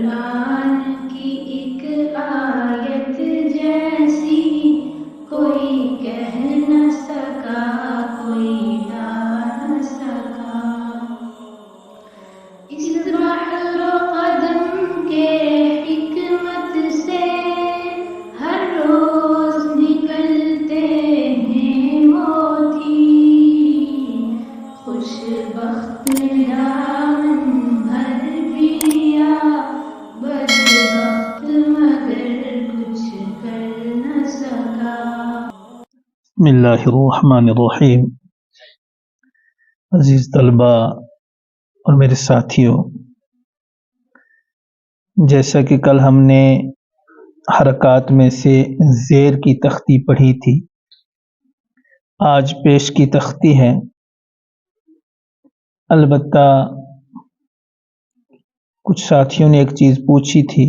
قرآن کی ایک آیت جیسی کوئی کہہ نہ سکا، کوئی لا نہ سکا۔ اس بحر و قدم کے حکمت سے ہر روز نکلتے ہیں موتی، خوش بخت نے دامن بھر لیا، بدبخت مگر کچھ کر نہ سکا۔ بسم اللہ الرحمن الرحیم۔ عزیز طلبہ اور میرے ساتھیوں، جیسا کہ کل ہم نے حرکات میں سے زیر کی تختی پڑھی تھی، آج پیش کی تختی ہے۔ البتہ کچھ ساتھیوں نے ایک چیز پوچھی تھی،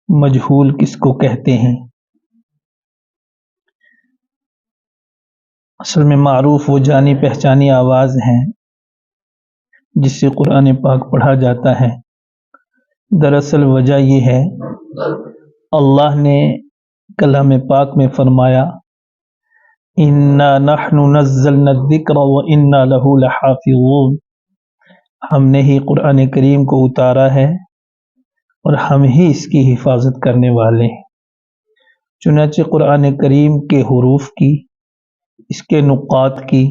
مجہول کس کو کہتے ہیں؟ اصل میں معروف وہ جانی پہچانی آواز ہیں جس سے قرآن پاک پڑھا جاتا ہے۔ دراصل وجہ یہ ہے، اللہ نے کلام پاک میں فرمایا اِنَّا نَحْنُ نَزَّلْنَا الذِّكْرَ وَإِنَّا لَهُ لَحَافِظُونَ، ہم نے ہی قرآن کریم کو اتارا ہے اور ہم ہی اس کی حفاظت کرنے والے ہیں۔ چنانچہ قرآن کریم کے حروف کی، اس کے نقاط کی،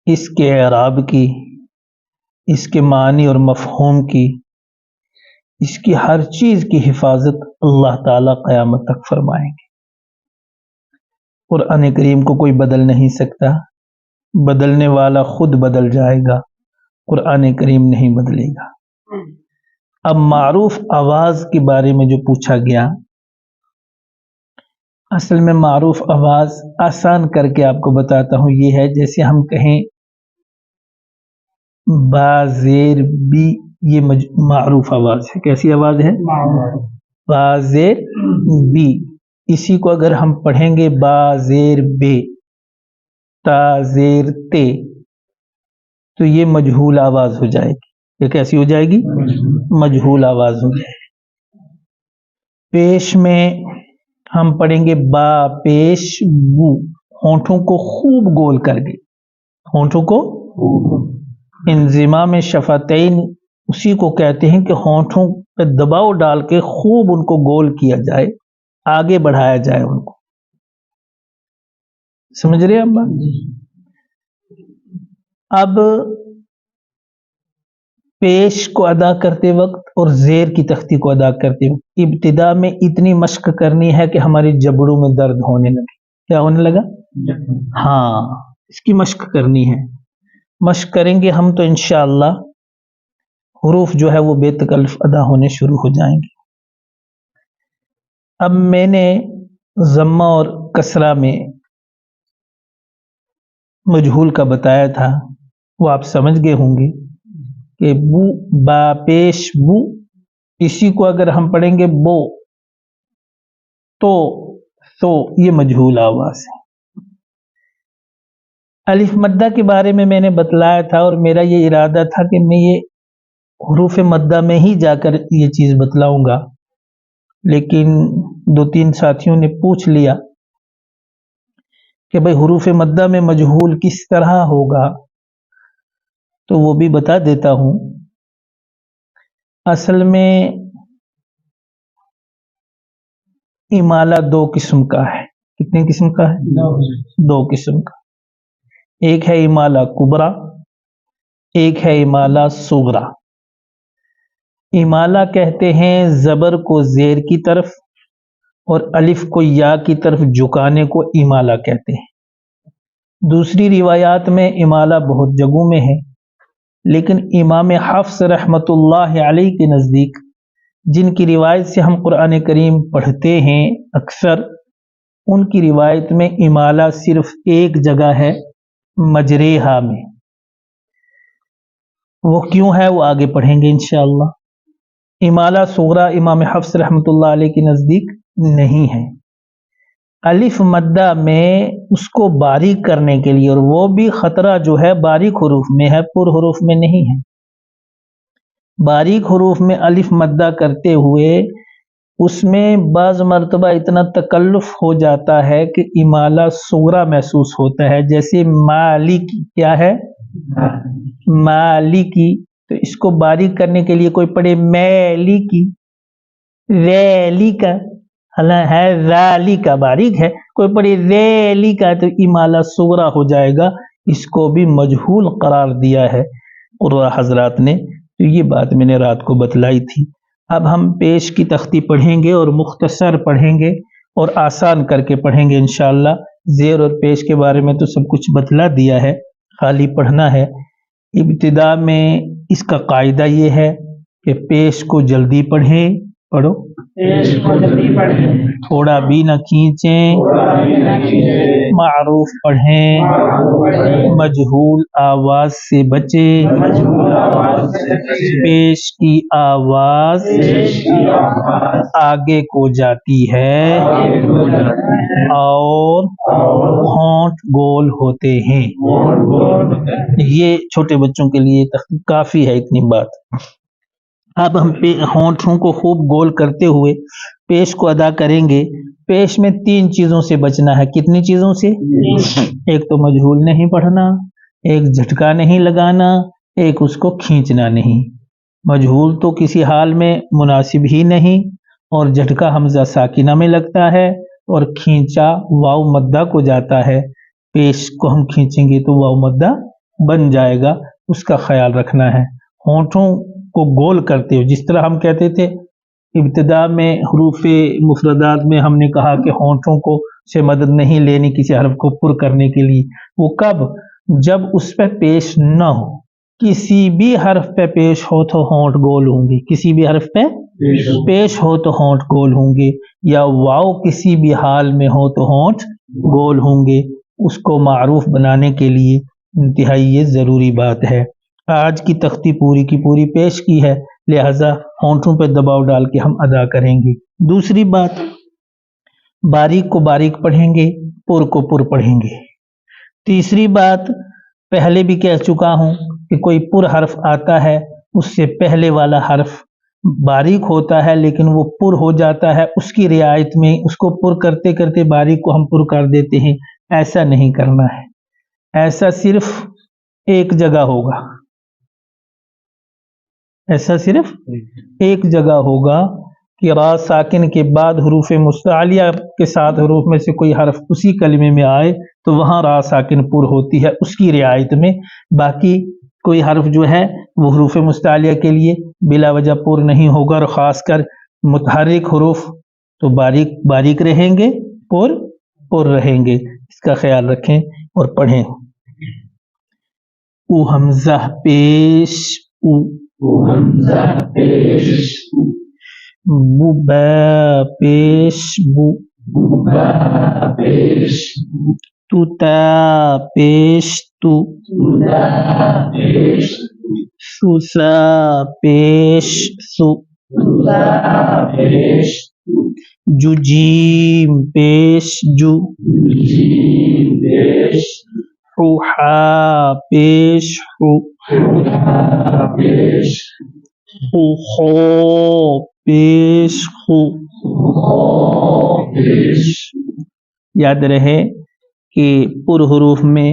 اس کے اعراب کی، اس کے معنی اور مفہوم کی، اس کی ہر چیز کی حفاظت اللہ تعالیٰ قیامت تک فرمائیں گے۔ قرآن کریم کو کوئی بدل نہیں سکتا، بدلنے والا خود بدل جائے گا، قرآن کریم نہیں بدلے گا۔ اب معروف آواز کے بارے میں جو پوچھا گیا، اصل میں معروف آواز آسان کر کے آپ کو بتاتا ہوں، یہ ہے جیسے ہم کہیں با زیر بی، یہ معروف آواز ہے۔ کیسی آواز ہے؟ با زیر بی۔ اسی کو اگر ہم پڑھیں گے با زیر بے، تا زیر تے، تو یہ مجہول آواز ہو جائے گی۔ یہ کیسی ہو جائے گی؟ مجہول آواز ہو جائے گی۔ پیش میں ہم پڑھیں گے با پیش بو، ہونٹوں کو خوب گول کر کے، ہونٹوں کو انضمام شفتین اسی کو کہتے ہیں کہ ہونٹوں پہ دباؤ ڈال کے خوب ان کو گول کیا جائے، آگے بڑھایا جائے ان کو۔ سمجھ رہے ہیں آپ بات؟ اب پیش کو ادا کرتے وقت اور زیر کی تختی کو ادا کرتے وقت ابتدا میں اتنی مشق کرنی ہے کہ ہماری جبڑوں میں درد ہونے لگے۔ کیا ہونے لگا؟ ہاں، اس کی مشق کرنی ہے۔ مشق کریں گے ہم تو انشاءاللہ حروف جو ہے وہ بے تکلف ادا ہونے شروع ہو جائیں گے۔ اب میں نے ضمہ اور کسرہ میں مجہول کا بتایا تھا، وہ آپ سمجھ گئے ہوں گے کہ بو، با پیش بو، اسی کو اگر ہم پڑھیں گے بو تو یہ مجہول آواز ہے۔ الف مدہ کے بارے میں نے بتلایا تھا، اور میرا یہ ارادہ تھا کہ میں یہ حروف مدہ میں ہی جا کر یہ چیز بتلاؤں گا، لیکن دو تین ساتھیوں نے پوچھ لیا کہ بھئی حروف مدہ میں مجہول کس طرح ہوگا، تو وہ بھی بتا دیتا ہوں۔ اصل میں امالہ دو قسم کا ہے۔ کتنے قسم کا ہے؟ دو قسم کا۔ ایک ہے امالہ کبریٰ، ایک ہے امالہ صغریٰ۔ امالہ کہتے ہیں زبر کو زیر کی طرف اور الف کو یا کی طرف جھکانے کو امالہ کہتے ہیں۔ دوسری روایات میں امالہ بہت جگہوں میں ہے، لیکن امام حفص رحمۃ اللہ علیہ کے نزدیک، جن کی روایت سے ہم قرآن کریم پڑھتے ہیں اکثر، ان کی روایت میں امالہ صرف ایک جگہ ہے، مجریہا میں۔ وہ کیوں ہے وہ آگے پڑھیں گے انشاءاللہ۔ امالہ صغریٰ امام حفص رحمۃ اللہ علیہ کے نزدیک نہیں ہے۔ الف مدہ میں اس کو باریک کرنے کے لیے، اور وہ بھی خطرہ جو ہے باریک حروف میں ہے، پر حروف میں نہیں ہے، باریک حروف میں الف مدہ کرتے ہوئے اس میں بعض مرتبہ اتنا تکلف ہو جاتا ہے کہ امالہ صغرا محسوس ہوتا ہے، جیسے مالک کیا ہے مالکی، تو اس کو باریک کرنے کے لیے کوئی پڑھے میلی ریلی کا، حالانکہ ہے رالی کا باریک ہے، کوئی پڑھے ریلی کا تو امالہ صغرا ہو جائے گا، اس کو بھی مجہول قرار دیا ہے قراء حضرات نے۔ تو یہ بات میں نے رات کو بتلائی تھی۔ اب ہم پیش کی تختی پڑھیں گے اور مختصر پڑھیں گے اور آسان کر کے پڑھیں گے انشاءاللہ۔ زیر اور پیش کے بارے میں تو سب کچھ بتلا دیا ہے، خالی پڑھنا ہے۔ ابتدا میں اس کا قاعدہ یہ ہے کہ پیش کو جلدی پڑھیں، پڑھو، تھوڑا بھی نہ کھینچیں، معروف پڑھیں، مجہول آواز سے بچیں، پیش کی آواز آگے کو جاتی ہے اور ہونٹ گول ہوتے ہیں۔ یہ چھوٹے بچوں کے لیے کافی ہے اتنی بات۔ اب ہم ہونٹوں کو خوب گول کرتے ہوئے پیش کو ادا کریں گے۔ پیش میں 3 چیزوں سے بچنا ہے۔ کتنی چیزوں سے؟ ایک تو مجہول نہیں پڑھنا، ایک جھٹکا نہیں لگانا، ایک اس کو کھینچنا نہیں۔ مجہول تو کسی حال میں مناسب ہی نہیں، اور جھٹکا حمزہ ساکنہ میں لگتا ہے، اور کھینچا واو مدہ کو جاتا ہے۔ پیش کو ہم کھینچیں گے تو واو مدہ بن جائے گا، اس کا خیال رکھنا ہے۔ ہونٹوں کو گول کرتے ہوئے، جس طرح ہم کہتے تھے ابتدا میں حروف مفردات میں ہم نے کہا کہ ہونٹوں کو سے مدد نہیں لینی کسی حرف کو پر کرنے کے لیے، وہ کب؟ جب اس پہ پیش نہ ہو۔ کسی بھی حرف پہ پیش ہو تو ہونٹ گول ہوں گے، کسی بھی حرف پہ پیش ہو تو ہونٹ گول ہوں گے، یا واو کسی بھی حال میں ہو تو ہونٹ گول ہوں گے۔ اس کو معروف بنانے کے لیے انتہائی یہ ضروری بات ہے۔ آج کی تختی پوری کی پوری پیش کی ہے، لہذا ہونٹوں پہ دباؤ ڈال کے ہم ادا کریں گے۔ دوسری بات، باریک کو باریک پڑھیں گے، پر کو پر پڑھیں گے۔ تیسری بات، پہلے بھی کہہ چکا ہوں کہ کوئی پر حرف آتا ہے، اس سے پہلے والا حرف باریک ہوتا ہے لیکن وہ پر ہو جاتا ہے، اس کی رعایت میں اس کو پر کرتے کرتے باریک کو ہم پر کر دیتے ہیں، ایسا نہیں کرنا ہے۔ ایسا صرف ایک جگہ ہوگا، ایسا صرف ایک جگہ ہوگا کہ را ساکن کے بعد حروف مستعلیہ کے ساتھ حروف میں سے کوئی حرف اسی کلمے میں آئے تو وہاں را ساکن پر ہوتی ہے، اس کی رعایت میں۔ باقی کوئی حرف جو ہے وہ حروف مستعلیہ کے لیے بلا وجہ پر نہیں ہوگا، اور خاص کر متحرک حروف تو باریک باریک رہیں گے، پر رہیں گے، اس کا خیال رکھیں اور پڑھیں۔ او حمزہ پیش او، حمزہ پیش بو با پیش بو، با پیش تو تا پیش تو، تا پیش سو سا پیش سو، سا پیش جو جیم پیش جو، جیم پیش حو حا پیش حو، حا پیش خو خو پیش خو، خو پیش۔ یاد رہے کہ پر حروف میں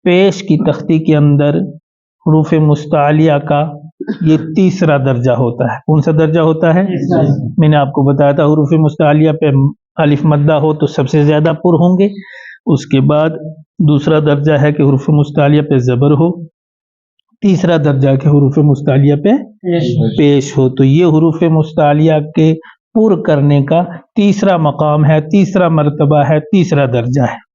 پیش کی تختی کے اندر حروف مستعلیہ کا یہ تیسرا درجہ ہوتا ہے۔ کون سا درجہ ہوتا ہے؟ میں نے آپ کو بتایا تھا حروف مستعلیہ پہ الف مدہ ہو تو سب سے زیادہ پر ہوں گے، اس کے بعد دوسرا درجہ ہے کہ حروف مستعلیہ پہ زبر ہو، تیسرا درجہ کہ حروف مستعلیہ پہ پیش ہو۔ تو یہ حروف مستعلیہ کے پر کرنے کا تیسرا مقام ہے، تیسرا مرتبہ ہے، تیسرا درجہ ہے۔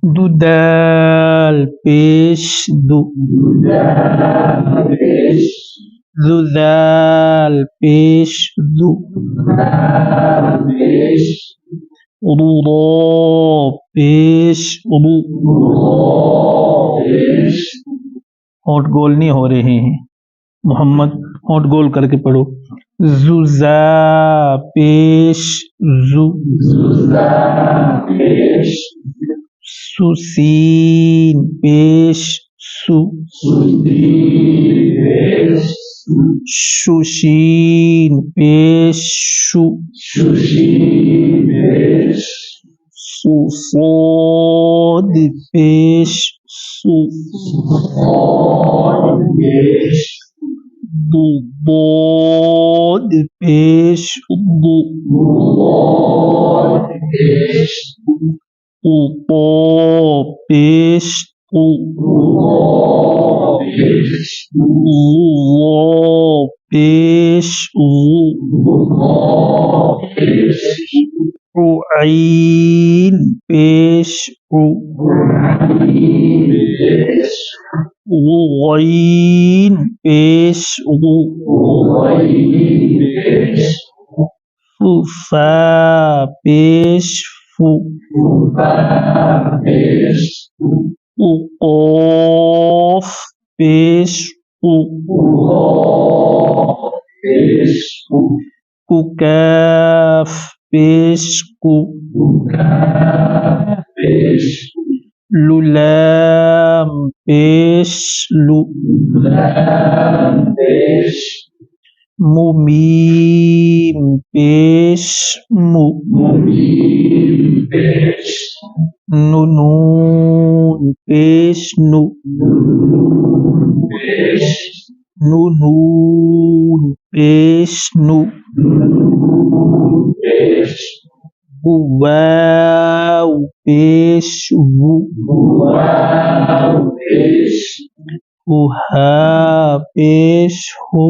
دو دال پیش دو، دو دال پیش دو، دو را پیش دو، ہونٹ گول نہیں ہو رہے ہیں محمد، ہونٹ گول کر کے پڑھو۔ زو زا پیش زو، سو سین پیش سو، شوشین پیش شو صاد پیش سو ضاد پیش ضو طا پیش طو ظا پیش ظو عین پیش غین پیش فا پیش فو قاف پیش قو کاف پیش قو لام پیش لو میم پیش مو نون پیش نو نون پیش نو واو پیش وو ہا پیش ہو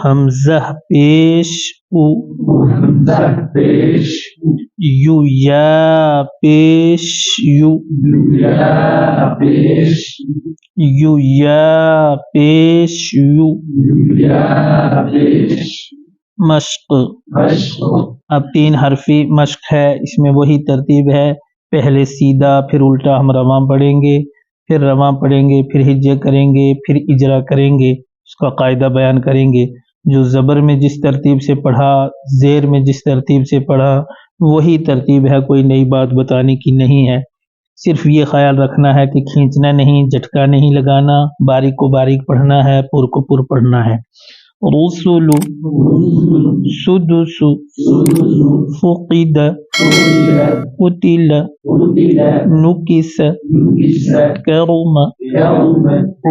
حمزہ پیش او یو یا پیش یو یو یا پیش یو مشق اب 3 حرفی مشق ہے، اس میں وہی ترتیب ہے، پہلے سیدھا پھر الٹا ہم رواں پڑھیں گے، پھر رواں پڑھیں گے، پھر ہجے کریں گے، پھر اجرا کریں گے، اس کا قاعدہ بیان کریں گے۔ جو زبر میں جس ترتیب سے پڑھا، زیر میں جس ترتیب سے پڑھا، وہی ترتیب ہے، کوئی نئی بات بتانے کی نہیں ہے۔ صرف یہ خیال رکھنا ہے کہ کھینچنا نہیں، جھٹکا نہیں لگانا، باریک کو باریک پڑھنا ہے، پر کو پر پڑھنا ہے۔ رسل سدس فقد قتل نکس کرم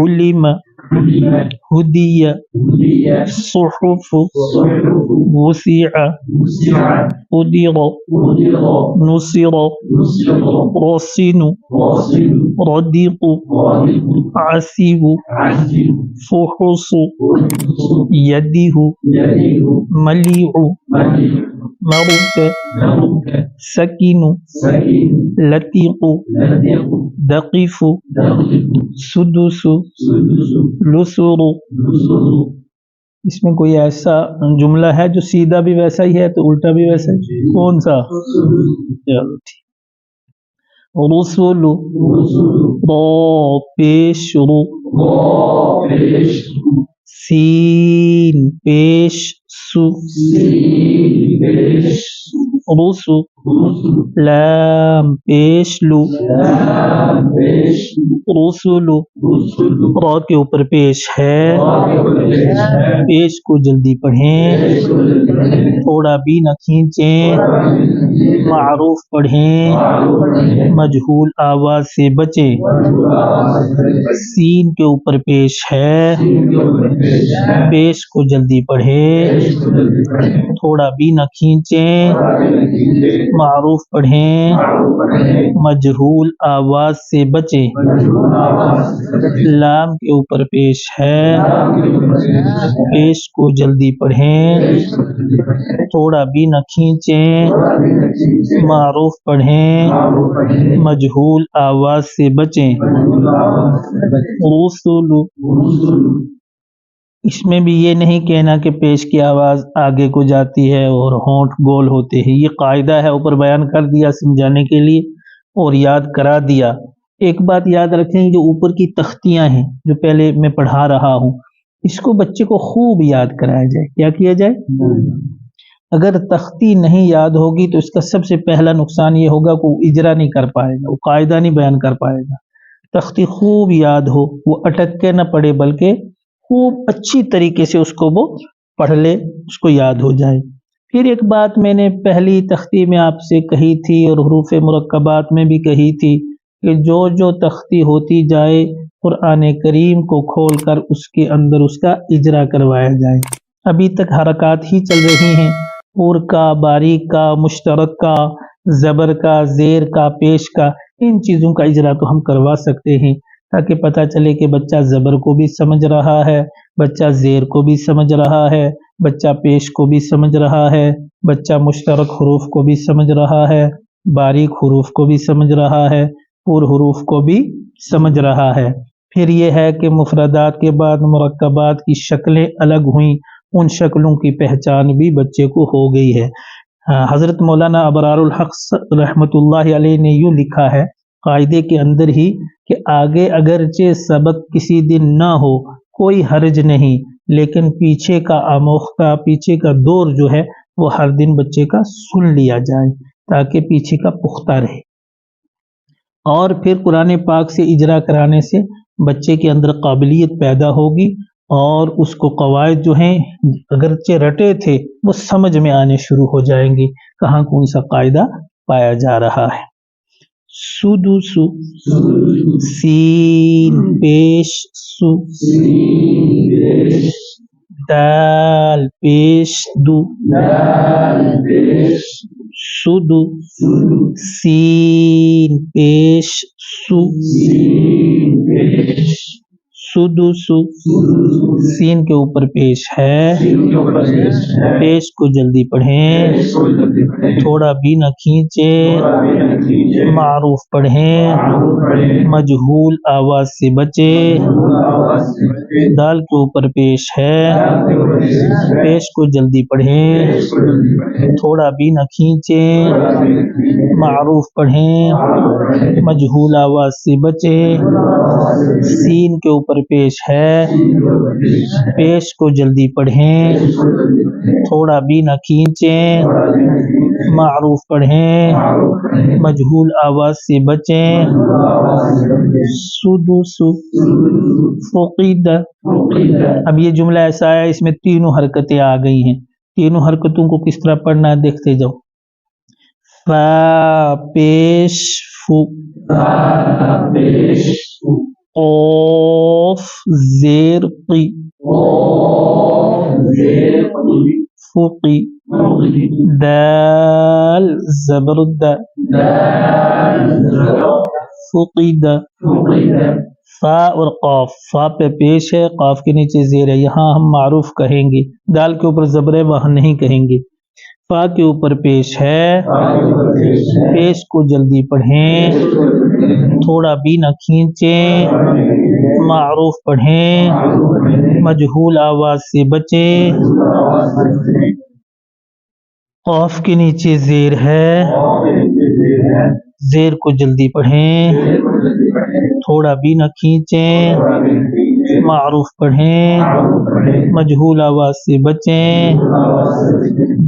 علم ہدی صحف وسع قدر نصر رسن ردق عسیب فحص یدہ ملیع مرق سکن لطیق دقیف سدس لسر۔ اس میں کوئی ایسا جملہ ہے جو سیدھا بھی ویسا ہی ہے تو الٹا بھی ویسا ہے؟ کون سا؟ چلو ٹھیک۔ رسل را پیش رو سین پیش سو رسو لام پیش لو رسل را کے اوپر پیش ہے، پیش کو جلدی پڑھیں، تھوڑا بھی نہ کھینچیں، معروف پڑھیں، مجہول آواز سے بچیں۔ سین کے اوپر پیش ہے، پیش کو جلدی پڑھیں، تھوڑا بھی نہ کھینچیں، معروف پڑھیں، مجہول آواز سے بچیں۔ لام کے اوپر پیش ہے، پیش کو جلدی پڑھیں، تھوڑا بھی نہ کھینچیں، معروف پڑھیں، مجہول آواز سے بچیں۔ رسل، اس میں بھی یہ نہیں کہنا کہ پیش کی آواز آگے کو جاتی ہے اور ہونٹ گول ہوتے ہیں، یہ قاعدہ ہے، اوپر بیان کر دیا سمجھانے کے لیے اور یاد کرا دیا۔ ایک بات یاد رکھیں، جو اوپر کی تختیاں ہیں جو پہلے میں پڑھا رہا ہوں، اس کو بچے کو خوب یاد کرایا جائے۔ کیا کیا جائے؟ اگر تختی نہیں یاد ہوگی تو اس کا سب سے پہلا نقصان یہ ہوگا کہ وہ اجرا نہیں کر پائے گا، وہ قاعدہ نہیں بیان کر پائے گا۔ تختی خوب یاد ہو، وہ اٹک کے نہ پڑے بلکہ خوب اچھی طریقے سے اس کو وہ پڑھ لے، اس کو یاد ہو جائے۔ پھر ایک بات میں نے پہلی تختی میں آپ سے کہی تھی اور حروف مرکبات میں بھی کہی تھی کہ جو تختی ہوتی جائے قرآن کریم کو کھول کر اس کے اندر اس کا اجرا کروایا جائے۔ ابھی تک حرکات ہی چل رہی ہیں، پور کا، باریک کا، مشترک کا، زبر کا، زیر کا، پیش کا، ان چیزوں کا اجرا تو ہم کروا سکتے ہیں تاکہ پتہ چلے کہ بچہ زبر کو بھی سمجھ رہا ہے، بچہ زیر کو بھی سمجھ رہا ہے، بچہ پیش کو بھی سمجھ رہا ہے، بچہ مشترک حروف کو بھی سمجھ رہا ہے، باریک حروف کو بھی سمجھ رہا ہے، پور حروف کو بھی سمجھ رہا ہے۔ پھر یہ ہے کہ مفردات کے بعد مرکبات کی شکلیں الگ ہوئیں، ان شکلوں کی پہچان بھی بچے کو ہو گئی ہے۔ حضرت مولانا ابرار الحق رحمۃ اللہ علیہ نے یوں لکھا ہے قاعدے کے اندر ہی کہ آگے اگرچہ سبق کسی دن نہ ہو کوئی حرج نہیں، لیکن پیچھے کا آموختہ، پیچھے کا دور جو ہے وہ ہر دن بچے کا سن لیا جائے تاکہ پیچھے کا پختہ رہے۔ اور پھر قرآن پاک سے اجرا کرانے سے بچے کے اندر قابلیت پیدا ہوگی اور اس کو قواعد جو ہیں اگرچہ رٹے تھے وہ سمجھ میں آنے شروع ہو جائیں گے، کہاں کون سا قاعدہ پایا جا رہا ہے۔ سدوسو، سین پیش سو، دال پیش دو، سدو، سین پیش سو، سدوسو، سین کے اوپر پیش ہے، پیش کو جلدی پڑھیں، تھوڑا بھی نہ کھینچیں، معروف پڑھیں، مجہول آواز سے بچیں، دال کے اوپر پیش ہے، پیش کو جلدی پڑھیں، تھوڑا بھی نہ کھینچیں، معروف پڑھیں، مجہول آواز سے بچیں، سین کے اوپر پیش ہے، پیش کو جلدی پڑھیں، تھوڑا بھی نہ کھینچیں، معروف پڑھیں، مجہول آواز سے بچیں۔ سدوسو، فقیدہ، اب یہ جملہ ایسا ہے اس میں تینوں حرکتیں آ گئی ہیں، تینوں حرکتوں کو کس طرح پڑھنا ہے دیکھتے جاؤ۔ فا پیش فو، قوف زیر قی، فقی، دال زبر د، فقید، فا اور قاف، فا پہ پیش ہے، قاف کے نیچے زیر ہے، یہاں ہم معروف کہیں گے، دال کے اوپر زبر ہے وہاں نہیں کہیں گے۔ فا کے اوپر پیش ہے، پیش کو جلدی پڑھیں، تھوڑا بھی نہ کھینچیں، معروف پڑھیں، مجہول آواز سے بچیں۔ قاف کے نیچے زیر ہے، زیر کو جلدی پڑھیں، تھوڑا بھی نہ کھینچیں، معروف پڑھیں، مجہول آواز سے بچیں۔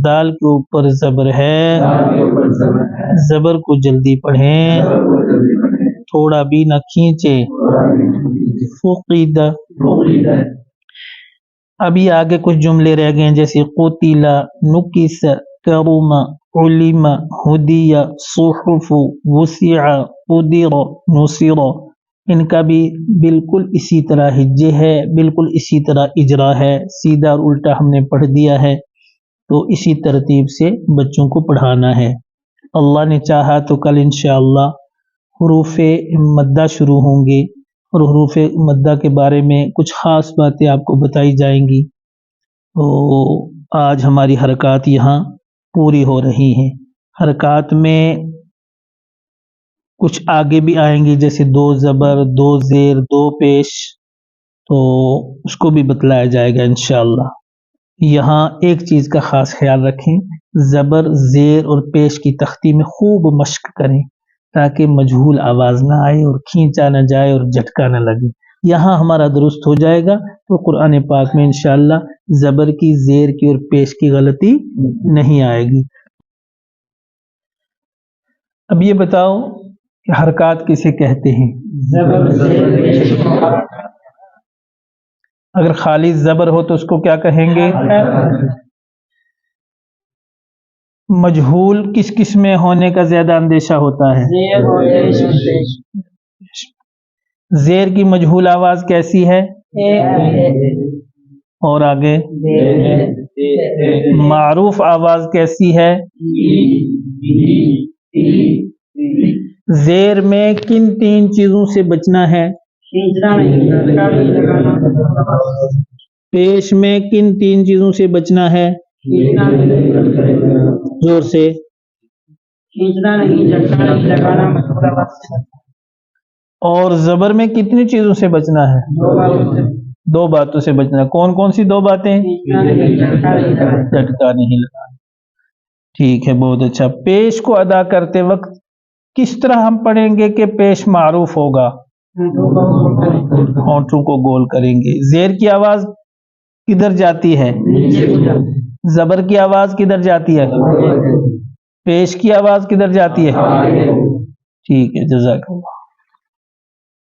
دال کے اوپر زبر ہے، زبر کو جلدی پڑھیں، تھوڑا بھی نہ کھینچیں۔ فقیدہ، ابھی آگے کچھ جملے رہ گئے ہیں جیسے قتل، نکس، کرم، علم، ہدی، صحف، وسع، قدر، نصر، ان کا بھی بالکل اسی طرح ہجے ہے، بالکل اسی طرح اجرا ہے، سیدھا اور الٹا ہم نے پڑھ دیا ہے، تو اسی ترتیب سے بچوں کو پڑھانا ہے۔ اللہ نے چاہا تو کل انشاءاللہ حروف مدہ شروع ہوں گے اور حروف مدہ کے بارے میں کچھ خاص باتیں آپ کو بتائی جائیں گی۔ تو آج ہماری حرکات یہاں پوری ہو رہی ہیں۔ حرکات میں کچھ آگے بھی آئیں گی جیسے 2 زبر، 2 زیر، 2 پیش، تو اس کو بھی بتلایا جائے گا انشاءاللہ۔ یہاں ایک چیز کا خاص خیال رکھیں، زبر، زیر اور پیش کی تختی میں خوب مشق کریں تاکہ مجہول آواز نہ آئے اور کھینچا نہ جائے اور جھٹکا نہ لگے۔ یہاں ہمارا درست ہو جائے گا تو قرآن پاک میں انشاءاللہ زبر کی، زیر کی اور پیش کی غلطی نہیں آئے گی۔ اب یہ بتاؤ کہ حرکات کسے کہتے ہیں؟ اگر خالی زبر ہو تو اس کو کیا کہیں گے؟ مجہول کس کس میں ہونے کا زیادہ اندیشہ ہوتا ہے؟ زیر کی مجہول آواز کیسی ہے؟ اور آگے معروف آواز کیسی ہے؟ زیر میں کن تین چیزوں سے بچنا ہے؟ پیش میں کن تین چیزوں سے بچنا ہے؟ زور سے اور زبر میں کتنی چیزوں سے بچنا ہے؟ دو باتوں سے بچنا ہے۔ کون کون سی دو باتیں؟ جھٹکا نہیں لگانا۔ ٹھیک ہے، بہت اچھا۔ پیش کو ادا کرتے وقت کس طرح ہم پڑھیں گے کہ پیش معروف ہوگا؟ ہونٹوں کو گول کریں گے۔ زیر کی آواز کدھر جاتی ہے؟ زبر کی آواز کدھر جاتی ہے؟ پیش کی آواز کدھر جاتی ہے؟ ٹھیک ہے، جزاک اللہ۔